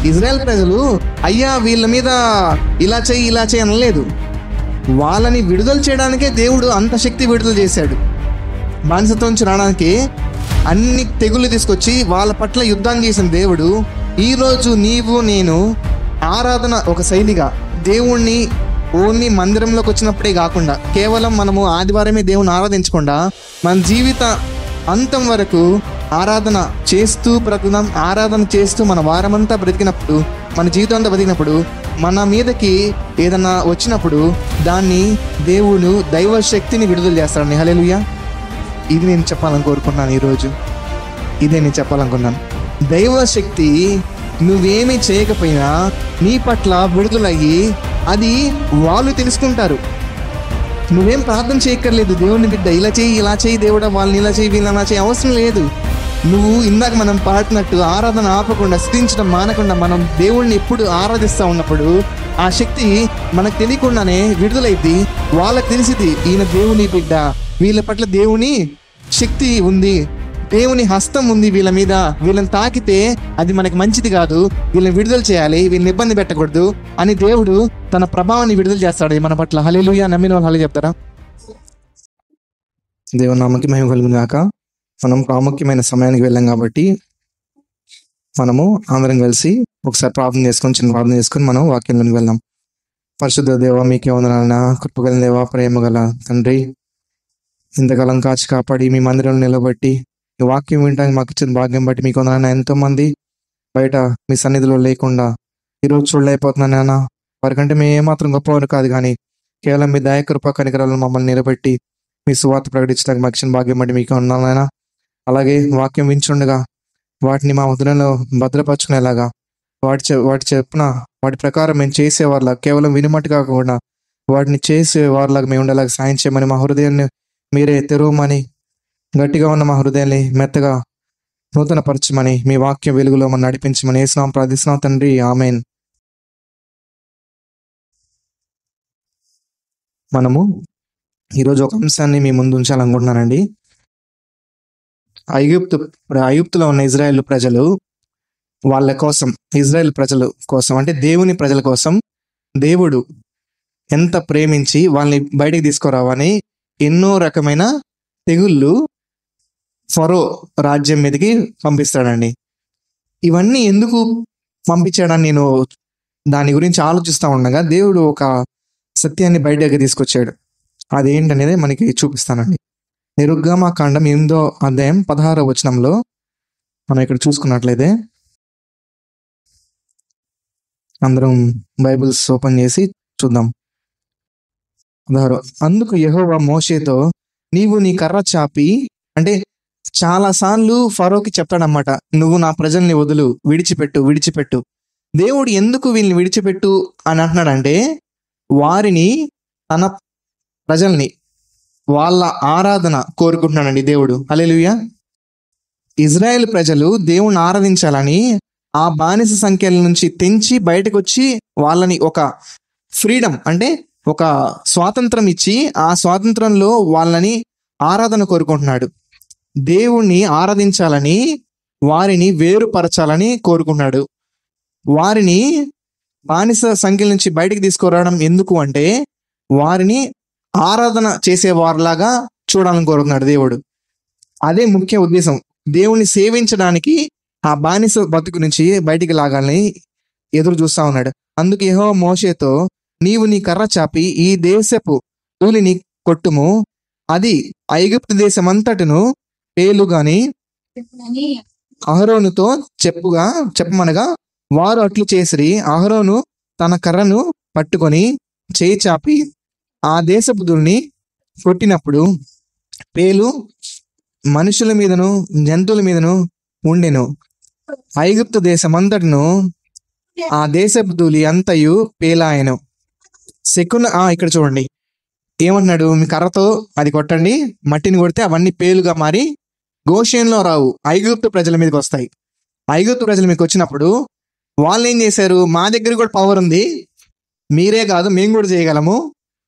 Israel ప్రజలు అయ్యా వీళ్ళ మీద ఇలా చేయి అనలేదు. వాళ్ళని విడుదల చేయడానికే దేవుడు అంత శక్తి విడుదల చేశాడు. బానిసత్వం నుంచి రావడానికి అన్ని తెగుళ్ళు తీసుకొచ్చి వాళ్ళ పట్ల యుద్ధం చేసిన దేవుడు ఈరోజు నీవు నేను ఆరాధన ఒక శైలిగా దేవుణ్ణి ఓన్లీ మందిరంలోకి వచ్చినప్పుడే కాకుండా, కేవలం మనము ఆదివారమే దేవుని ఆరాధించకుండా మన జీవిత అంతం వరకు ఆరాధన చేస్తూ బ్రతుకుదాం. ఆరాధన చేస్తూ మన వారమంతా బ్రతికినప్పుడు, మన జీవితం అంతా బ్రతికినప్పుడు, మన మీదకి ఏదన్నా వచ్చినప్పుడు దాన్ని దేవుడు దైవ శక్తిని విడుదల చేస్తాడని. హల్లెలూయా. ఇది నేను చెప్పాలని కోరుకున్నాను ఈరోజు. ఇదే నేను చెప్పాలనుకున్నాను. దైవ శక్తి నువ్వేమీ చేయకపోయినా నీ పట్ల విడుదలయ్యి అది వాళ్ళు తెలుసుకుంటారు. నువ్వేం ప్రార్థన చేయక్కర్లేదు. దేవుని బిడ్డ ఇలా చేయి దేవుడా, వాళ్ళని ఇలా చేయి, వీళ్ళని అలా చేయి అవసరం లేదు. నువ్వు ఇందాక మనం పాడినట్టు ఆరాధన ఆపకుండా, స్తుతించడం మానకుండా మనం దేవుణ్ణి ఎప్పుడు ఆరాధిస్తూ ఉన్నప్పుడు ఆ శక్తి మనకు తెలియకుండానే విడుదలైద్ది. వాళ్ళకి తెలిసింది ఈయన దేవుని బిడ్డ, వీళ్ళ పట్ల దేవుని శక్తి ఉంది, దేవుని హస్తం ఉంది వీళ్ళ మీద, వీళ్ళని తాకితే అది మనకి మంచిది కాదు, వీళ్ళని విడుదల చేయాలి, వీళ్ళని ఇబ్బంది పెట్టకూడదు అని దేవుడు తన ప్రభావాన్ని విడుదల చేస్తాడు మన పట్ల. హల్లెలూయా. నమ్మిన వాళ్ళు హల్లెలూయా చెప్తారా? దేవుని నామముకి మహిమ కలుగును గాక. మనం ప్రాముఖ్యమైన సమయానికి వెళ్ళాం కాబట్టి మనము అందరం కలిసి ఒకసారి చిన్న ప్రార్థన చేసుకొని మనం వాక్యంలోకి వెళ్దాం. పరిశుద్ధ దేవ, మీకే వందనాలైనా. కృపగల దేవ, ప్రేమ గల తండ్రి, ఇంతకాలం కాచి కాపాడి మీ మందిరంలో నిలబెట్టి ఈ వాక్యం వినడానికి మాకు ఇచ్చిన భాగ్యం బట్టి మీకు వందనాలైనా. ఎంతో మంది బయట మీ సన్నిధిలో లేకుండా ఈరోజు చూడలేకపోతున్నాను నాన్న. వారికంటే మేము ఏమాత్రం గొప్పవారు కాదు, కానీ కేవలం మీ దయ, కృప, కనికరాలను మమ్మల్ని నిలబెట్టి మీ సువార్త ప్రకటించడానికి మాకు ఇచ్చిన భాగ్యం బట్టి మీకు వందనాలైనా. అలాగే వాక్యం వించుండగా వాటిని మా హృదయంలో భద్రపరచుకునేలాగా వాటి చెప్పిన వాటి ప్రకారం మేము చేసేవారిలాగా, కేవలం వినిమట్టు కాకుండా వాటిని చేసేవారిలాగా మేము ఉండేలాగా సాయం చేయమని, మా హృదయాన్ని మీరే తెరవమని, గట్టిగా ఉన్న మా హృదయాన్ని మెత్తగా నూతన పరచమని, మీ వాక్య వెలుగులో మనం నడిపించమని యేసునామమున ప్రార్థిస్తున్నాం తండ్రి. ఆమేన్. మనము ఈరోజు ఒక అంశాన్ని మీ ముందు ఉంచాలనుకుంటున్నానండి. ఐగుప్తులో ఉన్న ఇజ్రాయేల్ ప్రజలు వాళ్ళ కోసం, ఇజ్రాయేల్ ప్రజల కోసం అంటే దేవుని ప్రజల కోసం దేవుడు ఎంత ప్రేమించి వాళ్ళని బయటికి తీసుకురావని ఎన్నో రకమైన తెగుళ్ళు ఫరో రాజ్యం మీదకి పంపిస్తాడండి. ఇవన్నీ ఎందుకు పంపించాడని నేను దాని గురించి ఆలోచిస్తూ ఉండగా దేవుడు ఒక సత్యాన్ని బయటకు తీసుకొచ్చాడు. అదేంటనేది మనకి చూపిస్తానండి. నిర్గమకాండం 8వ అధ్యాయం 16వ వచనంలో మనం ఇక్కడ చూసుకున్నట్లయితే, అందరం బైబిల్స్ ఓపెన్ చేసి చూద్దాం. 16. అందుకు యెహోవా మోషేతో, నీవు నీ కర్ర చాపి, అంటే చాలా సార్లు ఫరోకి చెప్తాడన్నమాట, నువ్వు నా ప్రజల్ని వదులు, విడిచిపెట్టు. దేవుడు ఎందుకు వీళ్ళని విడిచిపెట్టు అని అంటున్నాడంటే, వారిని, తన ప్రజల్ని, వాళ్ళ ఆరాధన కోరుకుంటున్నాడండి దేవుడు. హల్లెలూయా. ఇజ్రాయెల్ ప్రజలు దేవుణ్ణి ఆరాధించాలని ఆ బానిస సంఖ్యల నుంచి తెంచి బయటకు వచ్చి వాళ్ళని ఒక ఫ్రీడమ్, అంటే ఒక స్వాతంత్రం ఇచ్చి ఆ స్వాతంత్రంలో వాళ్ళని ఆరాధన కోరుకుంటున్నాడు. దేవుణ్ణి ఆరాధించాలని, వారిని వేరుపరచాలని కోరుకుంటున్నాడు. వారిని బానిస సంఖ్యల నుంచి బయటికి తీసుకురావడం ఎందుకు అంటే, వారిని ఆరాధన చేసేవారిలాగా చూడాలని కోరుకున్నాడు దేవుడు. అదే ముఖ్య ఉద్దేశం. దేవుణ్ణి సేవించడానికి ఆ బానిస బతుకు నుంచి బయటికి లాగాలని ఎదురు చూస్తా ఉన్నాడు. అందుకు యెహోవా మోషేతో, నీవు నీ కర్ర చాపి ఈ దేశపు ధూళిని కొట్టుము, అది ఐగుప్తు దేశమంతటను పేలుగాని అహరోనుతో చెప్పమనగా వారు అట్లు చేసిరి. అహరోను తన కర్రను పట్టుకొని చేయి చాపి ఆ దేశపు ధూళిని కొట్టినప్పుడు పేలు మనుషుల మీదను జంతువుల మీదను ఉండెను. ఐగుప్తు దేశమంతటను ఆ దేశపు ధూళి అంతయు పేలాయెను. ఇక్కడ చూడండి ఏమంటున్నాడు, మీ కర్రతో అది కొట్టండి, మట్టిని కొడితే అవన్నీ పేలుగా మారి గోషేన్లో రావు, ఐగుప్తు ప్రజల మీదకి వస్తాయి. ఐగుప్తు ప్రజల మీదకి వచ్చినప్పుడు వాళ్ళు ఏం చేశారు, మా దగ్గర కూడా పవర్ ఉంది, మీరే కాదు మేము కూడా చేయగలము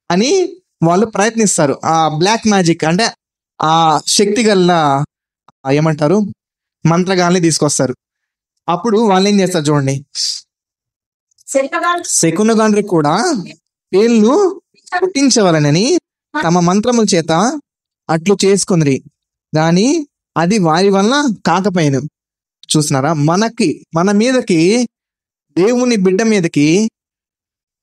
అని వాళ్ళు ప్రయత్నిస్తారు. ఆ బ్లాక్ మ్యాజిక్ అంటే ఆ శక్తి గల ఏమంటారు మంత్రగాల్ని తీసుకొస్తారు. అప్పుడు వాళ్ళు ఏం చేస్తారు చూడండి, శకునగాండ్రికి కూడా పేర్లు పుట్టించవలనని తమ మంత్రముల చేత అట్లు చేసుకుంది, గాని అది వారి వలన కాకపోయాను. చూస్తున్నారా, మన మీదకి, దేవుని బిడ్డ మీదకి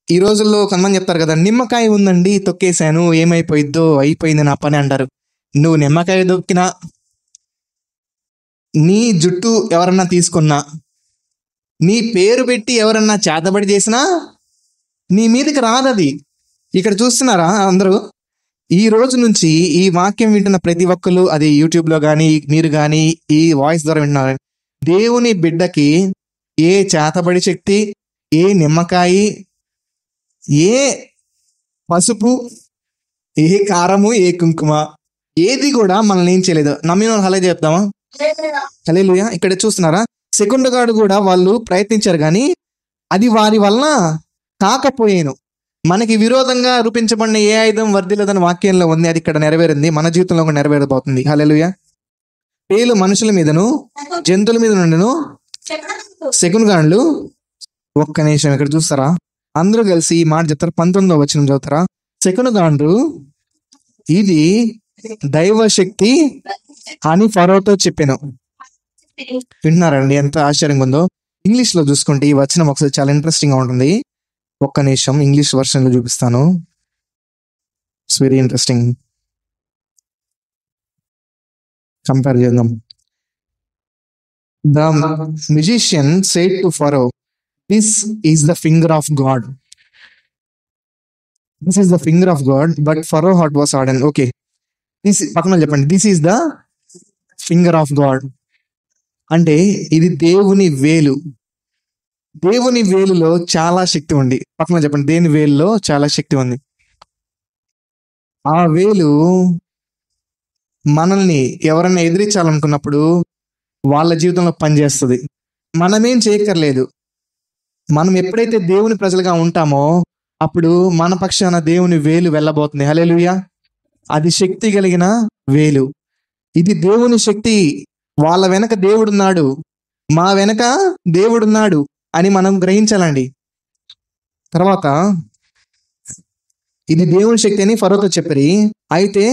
ఈ రోజుల్లో కొంతమంది చెప్తారు కదా, నిమ్మకాయ ఉందండి తొక్కేశాను ఏమైపోయిద్దో, అయిపోయింది నా పని అంటారు. నువ్వు నిమ్మకాయ దొక్కినా, నీ జుట్టు ఎవరన్నా తీసుకున్నా, నీ పేరు పెట్టి ఎవరన్నా చేతబడి చేసినా నీ మీదకి రాదది. ఇక్కడ చూస్తున్నారా అందరూ, ఈ రోజు నుంచి ఈ వాక్యం వింటున్న ప్రతి ఒక్కరు, అది యూట్యూబ్లో కానీ మీరు కానీ ఈ వాయిస్ ద్వారా వింటున్నారు, దేవుని బిడ్డకి ఏ చేతబడి శక్తి, ఏ నిమ్మకాయ, ఏ పసుపు, ఏ కారము, ఏ కుంకుమ, ఏది కూడా మనల్ని ఏం చేయలేదు. నమ్మిన హలే చెప్తామా? హల్లెలూయా. ఇక్కడ చూస్తున్నారా, శకునగాడు కూడా వాళ్ళు ప్రయత్నించారు కానీ అది వారి వలన కాకపోయాను. మనకి విరోధంగా రూపించబడిన ఏ ఆయుధం వర్ధిల్లదని వాక్యంలో ఉంది, అది ఇక్కడ నెరవేరింది, మన జీవితంలో కూడా నెరవేరబోతుంది. హల్లెలూయా. పేలు మనుషుల మీదను జంతువుల మీద నుండిను శకునగాండ్లు. ఒక్క నిమిషం, ఇక్కడ చూస్తారా, అందరూ కలిసి ఈ మాట చెప్తారు. 19వ వచనం చదువుతారా. శకునగాండ్రు ఇది దైవశక్తి అని ఫరోతో చెప్పాను. వింటున్నారండి ఎంత ఆశ్చర్యంగా ఉందో? ఇంగ్లీష్ లో చూసుకుంటే ఈ వచనం ఒకసారి చాలా ఇంట్రెస్టింగ్ గా ఉంటుంది. ఒక్క నిమిషం ఇంగ్లీష్ వర్షన్ లో చూపిస్తాను. It's very interesting. కంపేర్ చేద్దాం. The musician said to Pharaoh, this is the finger of God. This is the finger of God, but Pharaoh heart was harden. Okay, పక్కన చెప్పండి, this is the finger of God అంటే ఇది దేవుని వేలు. దేవుని వేలులో చాలా శక్తి ఉంది. పక్కన చెప్పండి, దేవుని వేలులో చాలా శక్తి ఉంది. ఆ వేలు మనల్ని ఎవరన్నా ఎదిరించాలనుకున్నప్పుడు వాళ్ళ జీవితంలో పనిచేస్తుంది. మనమేం చేయక్కర్లేదు. మనం ఎప్పుడైతే దేవుని ప్రజలుగా ఉంటామో అప్పుడు మన పక్షాన దేవుని వేలు వెళ్ళబోతుంది. హల్లెలూయా. అది శక్తి కలిగిన వేలు. ఇది దేవుని శక్తి. వాళ్ళ వెనక దేవుడున్నాడు, మా వెనక దేవుడున్నాడు అని మనం గ్రహించాలండి. తర్వాత ఇది దేవుని శక్తి అని ఫరోతో చెప్పారు. అయితే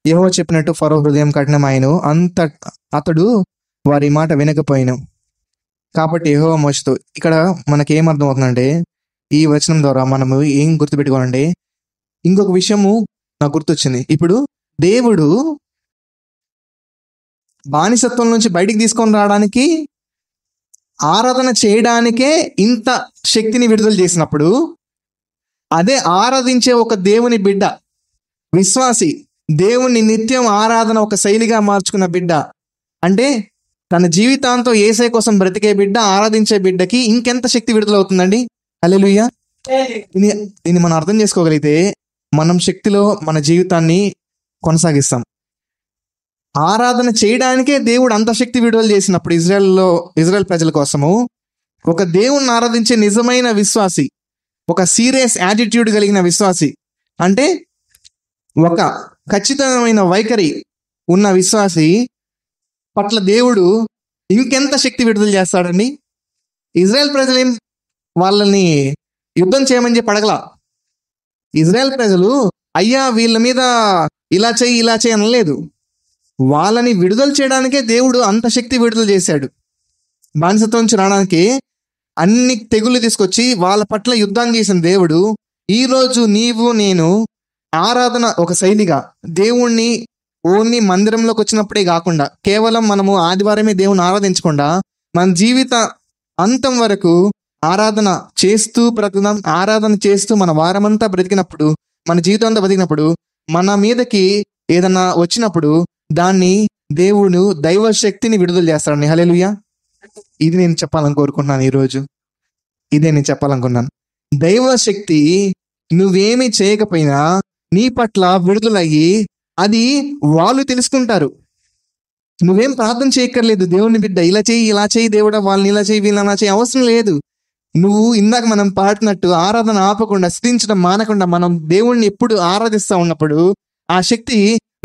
యెహోవా చెప్పినట్టు ఫరో హృదయం కఠినమాయెను, అతడు వారి మాట వినకపోయాను. కాబట్టి యెహోవా మోషేతో, ఇక్కడ మనకి ఏమర్థం అవుతుందంటే ఈ వచనం ద్వారా మనము ఏం గుర్తుపెట్టుకోవాలంటే, ఇంకొక విషయము నాకు గుర్తొచ్చింది. ఇప్పుడు దేవుడు బానిసత్వం నుంచి బయటికి తీసుకొని రావడానికి, ఆరాధన చేయడానికే ఇంత శక్తిని విడుదల చేసినప్పుడు, అదే ఆరాధించే ఒక దేవుని బిడ్డ, విశ్వాసి, దేవుని నిత్యం ఆరాధన ఒక శైలిగా మార్చుకున్న బిడ్డ, అంటే తన జీవితాంతం యేసయ్య కోసం బ్రతికే బిడ్డ, ఆరాధించే బిడ్డకి ఇంకెంత శక్తి విడుదలవుతుందండి. హల్లెలూయా. దీన్ని మనం అర్థం చేసుకోగలిగితే మనం శక్తిలో మన జీవితాన్ని కొనసాగిస్తాం. ఆరాధన చేయడానికే దేవుడు అంత శక్తి విడుదల చేసినప్పుడు ఇజ్రాయెల్ ప్రజల కోసము, ఒక దేవుణ్ణి ఆరాధించే నిజమైన విశ్వాసి, ఒక సీరియస్ యాటిట్యూడ్ కలిగిన విశ్వాసి, అంటే ఒక ఖచ్చితమైన వైఖరి ఉన్న విశ్వాసి పట్ల దేవుడు ఇంకెంత శక్తి విడుదల చేస్తాడండి. ఇజ్రాయెల్ ప్రజలు వాళ్ళని యుద్ధం చేయమని చెప్పి అడగలా. ఇజ్రాయెల్ ప్రజలు అయ్యా వీళ్ళ మీద ఇలా చేయి అనలేదు. వాళ్ళని విడుదల చేయడానికే దేవుడు అంత శక్తి విడుదల చేశాడు. బానిసత్వం నుంచి రావడానికి అన్ని తెగుళ్ళు తీసుకొచ్చి వాళ్ళ పట్ల యుద్ధాన్ని చేసిన దేవుడు, ఈరోజు నీవు నేను ఆరాధన ఒక శైలిగా దేవుణ్ణి ఓన్లీ మందిరంలోకి వచ్చినప్పుడే కాకుండా, కేవలం మనము ఆదివారమే దేవుని ఆరాధించకుండా మన జీవిత అంతం వరకు ఆరాధన చేస్తూ బ్రతుకుదాం. ఆరాధన చేస్తూ మన వారమంతా బ్రతికినప్పుడు, మన జీవితం అంతా బ్రతికినప్పుడు, మన మీదకి ఏదన్నా వచ్చినప్పుడు దాన్ని దేవుడు దైవ శక్తిని విడుదల చేస్తాడని. హల్లెలూయా. ఇది నేను చెప్పాలని కోరుకుంటున్నాను ఈరోజు. ఇదే నేను చెప్పాలనుకున్నాను. దైవ శక్తి నువ్వేమీ చేయకపోయినా నీ పట్ల విడుదలయ్యి అది వాళ్ళు తెలుసుకుంటారు. నువ్వేం ప్రార్థన చేయక్కర్లేదు. దేవుని బిడ్డ ఇలా చేయి దేవుడా, వాళ్ళని ఇలా చేయి, వీళ్ళని అలా చేయి, అవసరం లేదు. నువ్వు ఇందాక మనం పాడుతున్నట్టు ఆరాధన ఆపకుండా, స్థితించడం మానకుండా మనం దేవుణ్ణి ఎప్పుడు ఆరాధిస్తూ ఉన్నప్పుడు ఆ శక్తి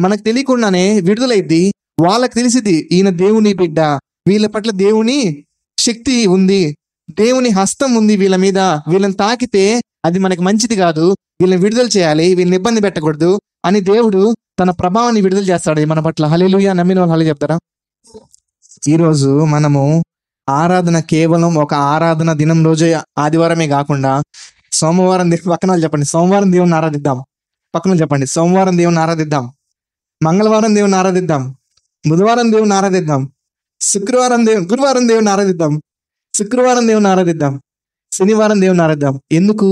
మనకు తెలియకుండానే విడుదలైద్ది. వాళ్ళకి తెలిసిద్ది, ఈయన దేవుని బిడ్డ, వీళ్ళ పట్ల దేవుని శక్తి ఉంది, దేవుని హస్తం ఉంది వీళ్ళ మీద, వీళ్ళని తాకితే అది మనకి మంచిది కాదు, వీళ్ళని విడుదల చేయాలి, వీళ్ళని ఇబ్బంది పెట్టకూడదు అని దేవుడు తన ప్రభావాన్ని విడుదల చేస్తాడు మన పట్ల. హల్లెలూయా. నమ్మిన వాళ్ళు హల్లెలూయా చెప్తారా? ఈరోజు మనము ఆరాధన కేవలం ఒక ఆరాధన దినం రోజే ఆదివారమే కాకుండా సోమవారం పక్కన వాళ్ళు చెప్పండి సోమవారం దేవుని ఆరాధిద్దాం. పక్కన చెప్పండి సోమవారం దేవుని ఆరాధిద్దాం, మంగళవారం దేవుని ఆరాధిద్దాం, బుధవారం దేవుని ఆరాధిద్దాం, గురువారం దేవుని ఆరాధిద్దాం, శుక్రవారం దేవుని ఆరాధిద్దాం, శనివారం దేవుని ఆరాధిద్దాం. ఎందుకు?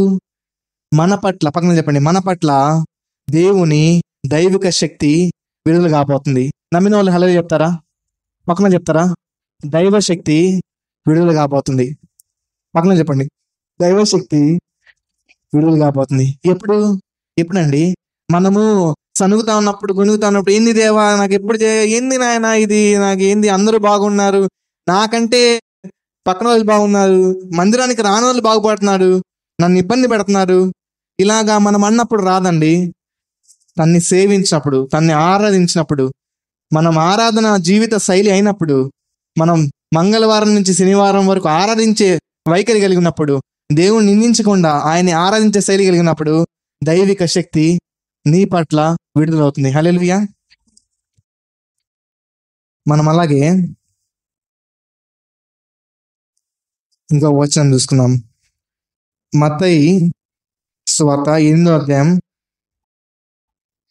మన పట్ల, పక్కన చెప్పండి, మన పట్ల దేవుని దైవిక శక్తి విడుదల కాబోతుంది. నమ్మిన వాళ్ళు హల్లెలూయా చెప్తారా? పక్కన చెప్తారా? దైవ శక్తి విడుదల కాబోతుంది. పక్కన చెప్పండి దైవ శక్తి విడుదల కాబోతుంది. ఎప్పుడండి? మనము సనుగుతా ఉన్నప్పుడు, గొనుగుతా ఉన్నప్పుడు, ఏంది దేవా నాకు ఎప్పుడు ఏంది నాయన ఇది, నాకు ఏంది అందరూ బాగున్నారు, నాకంటే పక్కన వాళ్ళు బాగున్నారు, మందిరానికి రాని వాళ్ళు బాగుపడుతున్నారు, నన్ను ఇబ్బంది పెడుతున్నారు, ఇలాగా మనం అన్నప్పుడు రాదండి. తన్ని సేవించినప్పుడు, తన్ని ఆరాధించినప్పుడు, మనం ఆరాధన జీవిత శైలి అయినప్పుడు, మనం మంగళవారం నుంచి శనివారం వరకు ఆరాధించే వైఖరి కలిగినప్పుడు, దేవుణ్ణి నిందించకుండా ఆయన్ని ఆరాధించే శైలి కలిగినప్పుడు దైవిక శక్తి నీ పట్ల విడుదలవుతుంది. హల్లెలూయా. మనం అలాగే ఇంకో వచనం చూసుకుందాం. మత్తయి సువార్త 8వ అధ్యాయం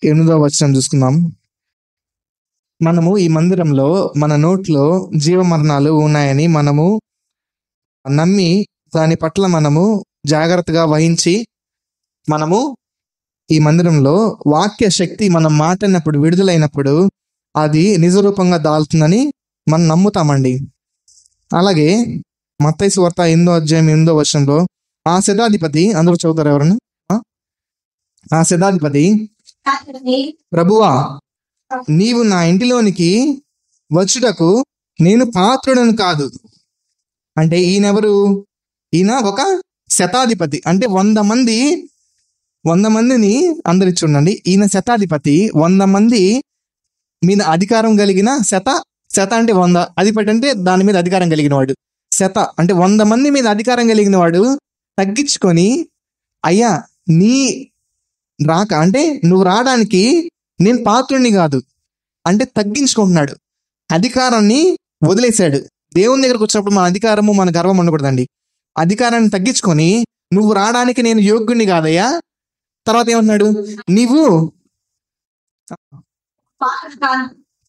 8వ వచనం చూసుకుందాం. మనము ఈ మందిరంలో మన నోట్లో జీవమరణాలు ఉన్నాయని మనము నమ్మి దాని పట్ల మనము జాగ్రత్తగా వహించి, మనము ఈ మందిరంలో వాక్య శక్తి మనం మాట్లాడినప్పుడు, విడుదలైనప్పుడు అది నిజరూపంగా దాల్తుందని మనం నమ్ముతామండి. అలాగే మత్తయి సువార్త 8వ అధ్యాయం 8వ వచనంలో ఆ శతాధిపతి, అందరూ చదువుతారు ఎవరన్నా? ఆ శతాధిపతి, ప్రభువా నీవు నా ఇంటిలోనికి వచ్చుటకు నేను పాత్రుడను కాదు. అంటే ఈయనెవరు? ఈయన ఒక శతాధిపతి, అంటే 100 మందిని అందరి చూడండి. ఈయన శతాధిపతి, 100 మంది మీద అధికారం కలిగిన శత అంటే 100, అధిపతి అంటే దాని మీద అధికారం కలిగిన వాడు. శత అంటే 100 మంది మీద అధికారం కలిగిన వాడు తగ్గించుకొని, అయ్యా నీ రాక అంటే నువ్వు రావడానికి నేను పాత్రుడిని కాదు అంటే తగ్గించుకుంటున్నాడు, అధికారాన్ని వదిలేశాడు. దేవుని దగ్గరకు వచ్చినప్పుడు మన అధికారము, మన గర్వం ఉండకూడదండి. అధికారాన్ని తగ్గించుకొని నువ్వు రావడానికి నేను యోగ్యుడిని కాదయ్యా. తర్వాత ఏమంటున్నాడు? నీవు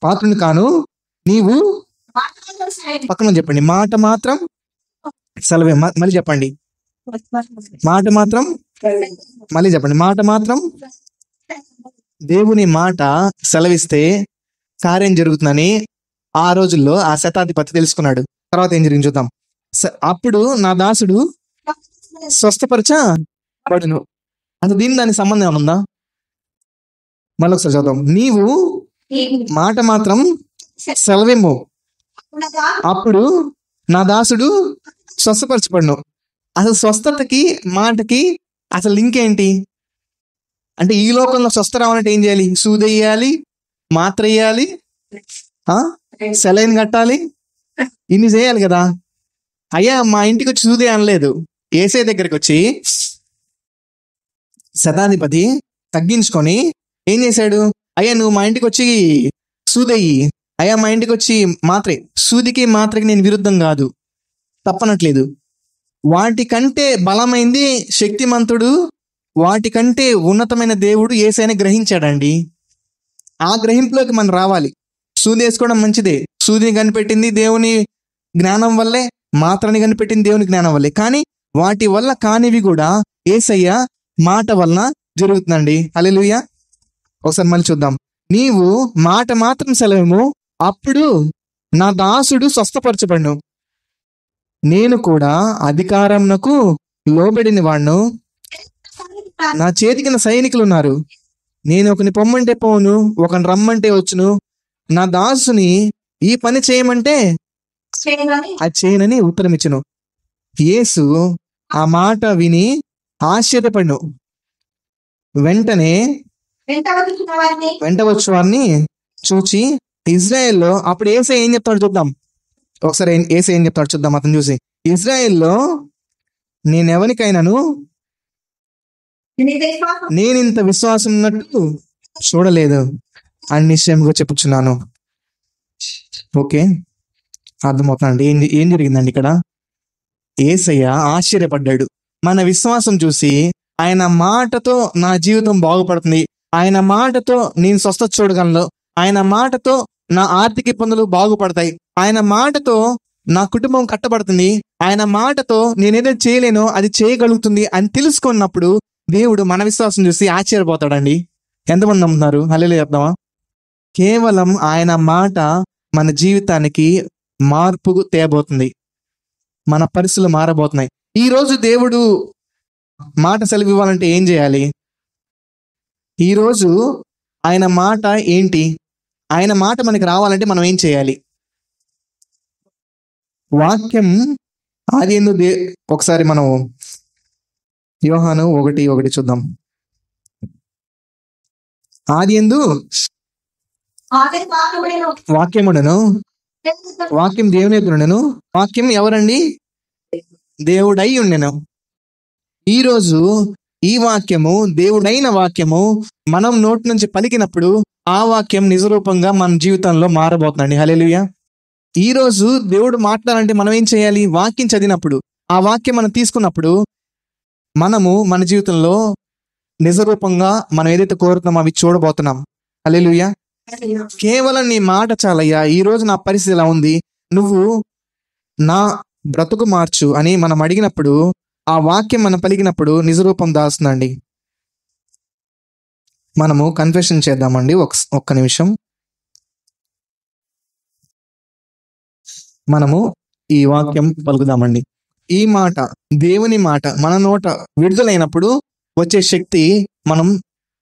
పాత్రుని కాను, నీవు పక్కన చెప్పండి మాట మాత్రం సెలవే. మళ్ళీ చెప్పండి మాట మాత్రం, మళ్ళీ చెప్పండి మాట మాత్రం. దేవుని మాట సెలవిస్తే కార్యం జరుగుతుందని ఆ రోజుల్లో ఆ శతాధిపతి తెలుసుకున్నాడు. తర్వాత ఏం జరిగింది చూద్దాం. అప్పుడు నా దాసుడు స్వస్థపరచబడును. అంటే దానికి సంబంధం ఏమన్నా? మళ్ళీ ఒకసారి చదుదాం. నీవు మాట మాత్రం సెలవేమో, అప్పుడు నా దాసుడు స్వస్థపరచబడును. అసలు స్వస్థతకి మాటకి అసలు లింక్ ఏంటి అంటే, ఈ లోకంలో స్వస్థ రావాలంటే ఏం చేయాలి? సూదెయ్యాలి, మాత్ర వేయాలి, సెలైన్ కట్టాలి, ఇన్ని చేయాలి కదా. అయ్యా మా ఇంటికి వచ్చి సూదే అనలేదు. ఏసే దగ్గరికి వచ్చి శతాధిపతి తగ్గించుకొని ఏం చేశాడు? అయ్యా నువ్వు మా ఇంటికి వచ్చి సూదయ్యి, అయ్యా మా ఇంటికి వచ్చి మాత్రే. సూదికి మాత్రకి నేను విరుద్ధం కాదు, తప్పనట్లేదు. వాటికంటే బలమైంది, శక్తిమంతుడు, వాటికంటే ఉన్నతమైన దేవుడు యేసయ్యని గ్రహించాడండి. ఆ గ్రహింపులోకి మనం రావాలి. సూది వేసుకోవడం మంచిదే, సూదిని కనిపెట్టింది దేవుని జ్ఞానం వల్లే, మాత్రని కనిపెట్టింది దేవుని జ్ఞానం వల్లే. కానీ వాటి వల్ల కానివి కూడా యేసయ్య మాట వలన జరుగుతుందండి. హల్లెలూయా. ఒకసారి మళ్ళీ చూద్దాం. నీవు మాట మాత్రం సెలవేమో, అప్పుడు నా దాసుడు స్వస్థపరచబడును. నేను కూడా అధికారంనకు లోబడిన వాడును, నా చేతికి నా సైనికులు ఉన్నారు. నేను ఒకని పొమ్మంటే పోను, ఒకని రమ్మంటే వచ్చును, నా దాసుని ఈ పని చేయమంటే అది చేయనని ఉత్తరం ఇచ్చును. యేసు ఆ మాట విని ఆశ్చర్యపడును. వెంటనే వెంట వచ్చు వారిని చూచి ఇజ్రాయెల్లో, అప్పుడు యేసయ్య ఏం చెప్తాడు చూద్దాం. ఒకసారి యేసయ్య ఏం చెప్తాడు చూద్దాం. అతను చూసి ఇజ్రాయెల్లో నేనెవరికైనాను నేనింత విశ్వాసం ఉన్నట్టు చూడలేదు అని నిశ్చయంగా చెప్పుచున్నాను. ఓకే, అర్థమవుతుందండి ఏం జరిగిందండి ఇక్కడ. యేసయ్య ఆశ్చర్యపడ్డాడు. మన విశ్వాసం చూసి ఆయన మాటతో నా జీవితం బాగుపడుతుంది, ఆయన మాటతో నేను స్వస్థత చూడగలను, ఆయన మాటతో నా ఆర్థిక ఇబ్బందులు బాగుపడతాయి, ఆయన మాటతో నా కుటుంబం కట్టబడుతుంది, ఆయన మాటతో నేనేదో చేయలేనో అది చేయగలుగుతుంది అని తెలుసుకున్నప్పుడు దేవుడు మన విశ్వాసం చూసి ఆశ్చర్యపోతాడండి. ఎంతమంది నమ్ముతున్నారు? హల్లెలూయా చెప్దామా? కేవలం ఆయన మాట మన జీవితానికి మార్పు తేబోతుంది, మన పరిస్థితులు మారబోతున్నాయి. ఈ రోజు దేవుడు మాట సెలవు ఇవ్వాలంటే ఏం చేయాలి? ఈరోజు ఆయన మాట ఏంటి? ఆయన మాట మనకి రావాలంటే మనం ఏం చేయాలి? వాక్యం ఆదియందు ఒకసారి మనం యోహాను 1:1 చూద్దాం. ఆదియందు వాక్యముడను, వాక్యం దేవుని ఎదురుండెను, వాక్యం ఎవరండి? దేవుడై ఉండెను. ఈరోజు ఈ వాక్యము, దేవుడైన వాక్యము మనం నోటి నుంచి పలికినప్పుడు ఆ వాక్యం నిజరూపంగా మన జీవితంలో మారబోతుందండి. హల్లెలూయా. ఈ రోజు దేవుడు మాట్లాడాలంటే మనం ఏం చేయాలి? వాక్యం చదివినప్పుడు, ఆ వాక్యం మనం తీసుకున్నప్పుడు మనము మన జీవితంలో నిజరూపంగా మనం ఏదైతే కోరుతున్నామో అవి చూడబోతున్నాం. హల్లెలూయా. కేవలం నీ మాట చాలయ్యా, ఈ రోజు నా పరిస్థితి ఎలా ఉంది, నువ్వు నా బ్రతుకు మార్చు అని మనం అడిగినప్పుడు ఆ వాక్యం మనం పలికినప్పుడు నిజరూపం దాస్తుందండి. మనము కన్ఫెషన్ చేద్దామండి. ఒక్క నిమిషం. మనము ఈ వాక్యం పలుకుదామండి. ఈ మాట, దేవుని మాట మన నోట విడుదలైనప్పుడు వచ్చే శక్తి మనం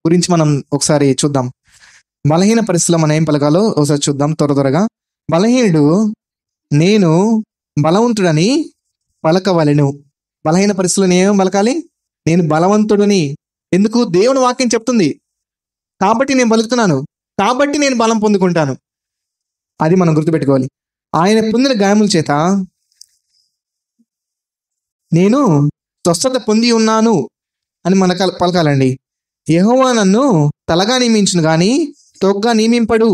గురించి మనం ఒకసారి చూద్దాం. బలహీన పరిస్థితిలో మనం ఏం పలకాలో ఒకసారి చూద్దాం త్వరగా. బలహీనుడు నేను బలవంతుడని పలకవలెను. బలహీన పరిస్థితుల్లో నేను ఏం పలకాలి? నేను బలవంతుడిని. ఎందుకు? దేవుని వాక్యం చెప్తుంది కాబట్టి నేను పలుకుతున్నాను, కాబట్టి నేను బలం పొందుకుంటాను. అది మనం గుర్తుపెట్టుకోవాలి. ఆయన పొందిన గాయముల చేత నేను స్వస్థత పొంది ఉన్నాను అని మన పలకాలండి. యెహోవా నన్ను తలగా నియమించును గాని తొగ్గా నియమింపడు.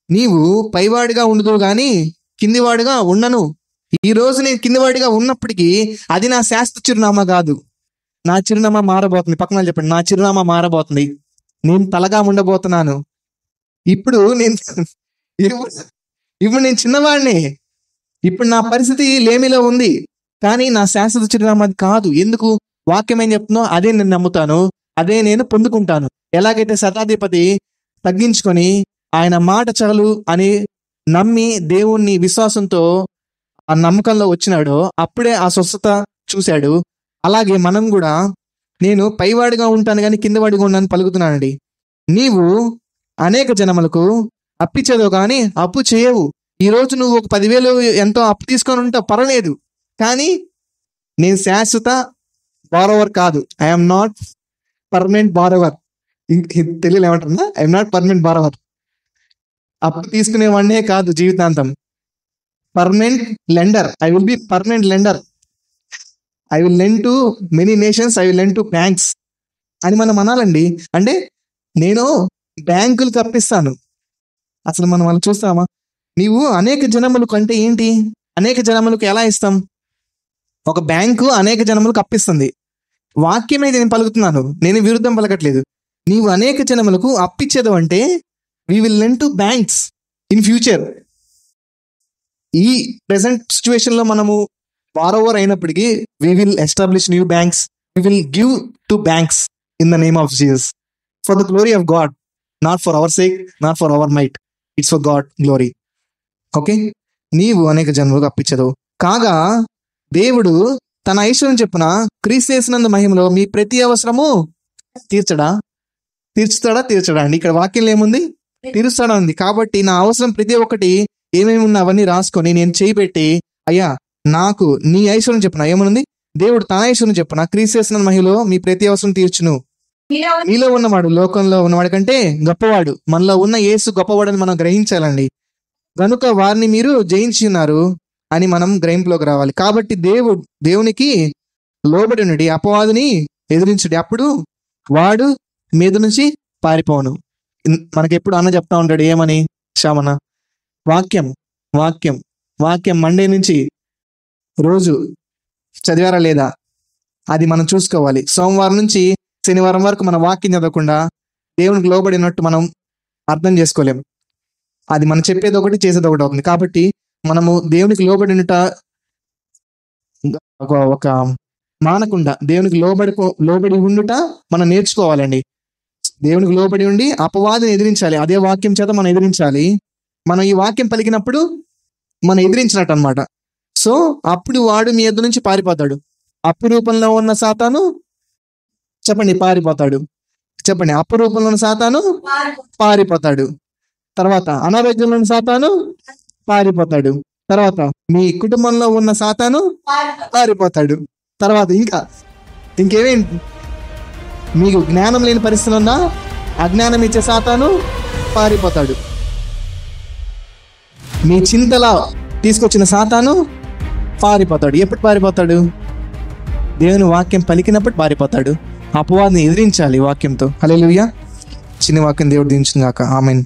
నీవు పైవాడిగా ఉండుదు గాని కిందివాడిగా ఉండను. ఈ రోజు నేను కిందివాడిగా ఉన్నప్పటికీ అది నా శాశ్వత చిరునామా కాదు. నా చిరునామా మారబోతుంది. పక్కన చెప్పండి, నా చిరునామా మారబోతుంది. నేను తలగా ఉండబోతున్నాను. ఇప్పుడు నేను చిన్నవాడిని. ఇప్పుడు నా పరిస్థితి లేమిలో ఉంది, కానీ నా శాశ్వత చిరునామా కాదు. ఎందుకు? వాక్యం ఏం చెప్తున్నా అదే నేను నమ్ముతాను, అదే నేను పొందుకుంటాను. ఎలాగైతే శతాధిపతి తగ్గించుకొని ఆయన మాట చాలు అని నమ్మి దేవుణ్ణి విశ్వాసంతో ఆ నమ్మకంలో వచ్చినాడో అప్పుడే ఆ స్వస్థత చూశాడు. అలాగే మనం కూడా నేను పైవాడిగా ఉంటాను కానీ కిందవాడిగా ఉన్నాను పలుకుతున్నానండి. నీవు అనేక జనములకు అప్పిచ్చేదో కానీ అప్పు చేయవు. ఈరోజు నువ్వు ఒక 10,000 ఎంతో అప్పు తీసుకొని ఉంటావు, పర్వాలేదు. కానీ నేను శాశ్వత బారోవర్ కాదు. I'm not permanent borrower. తెలుగులో ఏమంటారు? I'm not permanent borrower. అప్పు తీసుకునేవాడినే కాదు జీవితాంతం. Permanent lender. I will be permanent lender. I will lend to many nations, I will lend to banks అని మనం అనాలండి. అంటే నేను బ్యాంకులకు అప్పిస్తాను. అసలు మనం వాళ్ళు చూస్తామా? నీవు అనేక జనములకు అంటే ఏంటి? అనేక జనములకు ఎలా ఇస్తాం? ఒక బ్యాంకు అనేక జనములకు అప్పిస్తుంది. వాక్యమే నేను పలుకుతున్నాను, నేను విరుద్ధం పలకట్లేదు. నీవు అనేక జనములకు అప్పిచ్చేది అంటే we will lend to banks in future. ఈ ప్రెసెంట్ సిచ్యువేషన్ లో మనము బారోవర్ అయినప్పటికీ we will establish new banks, we will give to banks in the name of Jesus for the glory of God, not for hour sake, not for hour might, it's for God glory. Okay, నీవు అనేక జన్మలకు అప్పించదు కాగా దేవుడు తన ఐశ్వర్యం చెప్పున క్రీస్తు యేసునందు మహిమలో మీ ప్రతి అవసరము తీర్చుతాడా అండి. ఇక్కడ వాక్యంలో ఏముంది? తీరుస్తాడా ఉంది. కాబట్టి నా అవసరం ప్రతి ఒక్కటి ఏమేమి ఉన్నా అవన్నీ రాసుకొని నేను చేయబెట్టి, అయ్యా నాకు నీ ఐశ్వర్యం చెప్పున ఏమనుంది? దేవుడు తన ఐశ్వర్యం చెప్పున క్రీస్తు యేసునందు మహిమలో మీ ప్రతి అవసరం తీర్చును. మీలో ఉన్నవాడు లోకంలో ఉన్నవాడి కంటే గొప్పవాడు. మనలో ఉన్న యేసు గొప్పవాడని మనం గ్రహించాలండి. కనుక వారిని మీరు జయించి ఉన్నారు, అని మనం గ్రహింపులోకి రావాలి. కాబట్టి దేవునికి లోబడి ఉండి అపవాదిని ఎదిరించుడి, అప్పుడు వాడు మీద నుంచి పారిపోను. మనకి ఎప్పుడు అన్న చెప్తా ఉంటాడు ఏమని, శ్యామన వాక్యం వాక్యం వాక్యం మండే నుంచి రోజు చదివారా లేదా అది మనం చూసుకోవాలి. సోమవారం నుంచి శనివారం వరకు మన వాక్యం చదవకుండా దేవునికి లోబడినట్టు మనం అర్థం చేసుకోలేము. అది మనం చెప్పేది ఒకటి చేసేది ఒకటి అవుతుంది. కాబట్టి మనము దేవునికి లోబడినట ఒక మానకుండా దేవునికి లోబడి ఉండుట మనం నేర్చుకోవాలండి. దేవునికి లోబడి ఉండి అపవాదిని ఎదిరించాలి. అదే వాక్యం చేత మనం ఎదిరించాలి. మనం ఈ వాక్యం పలికినప్పుడు మనం ఎదిరించినట్టు అనమాట. సో అప్పుడు వాడు మీ ఎదురు నుంచి పారిపోతాడు. అపురూపంలో ఉన్న సాతాను చెప్పండి పారిపోతాడు. చెప్పండి, అపురూపంలో ఉన్న సాతాను పారిపోతాడు. తర్వాత అనారోగ్యంలో ఉన్న సాతాను పారిపోతాడు. తర్వాత మీ కుటుంబంలో ఉన్న సాతాను పారిపోతాడు. తర్వాత ఇంకేమేంటి, మీకు జ్ఞానం లేని పరిస్థితులు ఉన్నా అజ్ఞానం ఇచ్చే సాతాను పారిపోతాడు. మీ చింతలా తీసుకొచ్చిన సాతాను పారిపోతాడు. ఎప్పుడు పారిపోతాడు? దేవుని వాక్యం పలికినప్పుడు పారిపోతాడు. అపవాదిని ఎదిరించాలి వాక్యంతో. హల్లెలూయా. చిన్న వాక్యం దేవుడు దీవించును గాక. ఆమేన్.